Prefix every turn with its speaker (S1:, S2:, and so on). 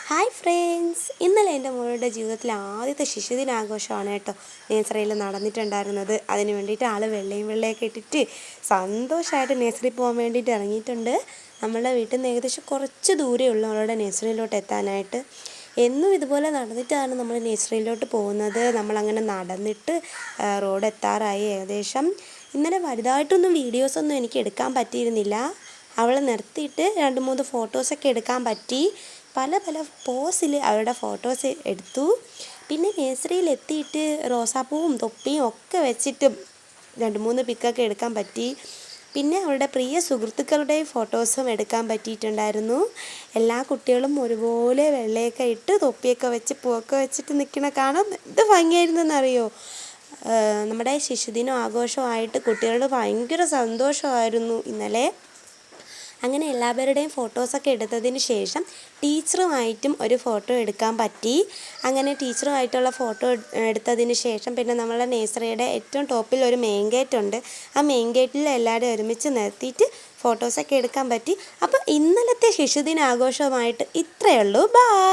S1: Hi friends, ഇന്നലെ എൻ്റെ മോളുടെ ജീവിതത്തിലെ ആദ്യത്തെ ശിശുദിനാഘോഷമാണ് കേട്ടോ നേഴ്സറിയിൽ നടന്നിട്ടുണ്ടായിരുന്നത്. അതിന് വേണ്ടിയിട്ട് ആൾ വെള്ളയും വെള്ളയൊക്കെ ഇട്ടിട്ട് സന്തോഷമായിട്ട് നേഴ്സറി പോകാൻ വേണ്ടിയിട്ട് ഇറങ്ങിയിട്ടുണ്ട്. നമ്മളുടെ വീട്ടിൽ നിന്ന് ഏകദേശം കുറച്ച് ദൂരമേ ഉള്ളൂ അവളുടെ നേഴ്സറിയിലോട്ട് എത്താനായിട്ട്. എന്നും ഇതുപോലെ നടന്നിട്ടാണ് നമ്മൾ നേഴ്സറിയിലോട്ട് പോകുന്നത്. നമ്മളങ്ങനെ നടന്നിട്ട് റോഡ് എത്താറായി ഏകദേശം. ഇന്നലെ വലുതായിട്ടൊന്നും വീഡിയോസൊന്നും എനിക്ക് എടുക്കാൻ പറ്റിയിരുന്നില്ല. അവളെ നിർത്തിയിട്ട് 2-3 ഫോട്ടോസൊക്കെ എടുക്കാൻ പറ്റി. പല പല പോസിൽ അവരുടെ ഫോട്ടോസ് എടുത്തു. പിന്നെ നേഴ്സറിയിൽ എത്തിയിട്ട് റോസാപ്പൂവും തൊപ്പിയും ഒക്കെ വെച്ചിട്ട് 2-3 പിക്കൊക്കെ എടുക്കാൻ പറ്റി. പിന്നെ അവളുടെ പ്രിയ സുഹൃത്തുക്കളുടെയും ഫോട്ടോസും എടുക്കാൻ പറ്റിയിട്ടുണ്ടായിരുന്നു. എല്ലാ കുട്ടികളും ഒരുപോലെ വെള്ളയൊക്കെ ഇട്ട് തൊപ്പിയൊക്കെ വെച്ച് പൂവൊക്കെ വെച്ചിട്ട് നിൽക്കണ കാണാൻ എന്ത് ഭംഗിയായിരുന്നെന്നറിയോ. നമ്മുടെ ശിശുദിനം ആഘോഷമായിട്ട് കുട്ടികളുടെ ഭയങ്കര സന്തോഷമായിരുന്നു ഇന്നലെ. അങ്ങനെ എല്ലാവരുടെയും ഫോട്ടോസൊക്കെ എടുത്തതിന് ശേഷം ടീച്ചറുമായിട്ടും ഒരു ഫോട്ടോ എടുക്കാൻ പറ്റി. അങ്ങനെ ടീച്ചറുമായിട്ടുള്ള ഫോട്ടോ എടുത്തതിന് ശേഷം പിന്നെ നമ്മളെ നേഴ്സറിയുടെ ഏറ്റവും ടോപ്പിൽ ഒരു മെയിൻ ഗേറ്റ് ഉണ്ട്. ആ മെയിൻ ഗേറ്റിൽ എല്ലാവരും ഒരുമിച്ച് നിർത്തിയിട്ട് ഫോട്ടോസൊക്കെ എടുക്കാൻ പറ്റി. അപ്പോൾ ഇന്നലത്തെ ശിശുദിനാഘോഷമായിട്ട് ഇത്രയേ ഉള്ളൂ. ബൈ.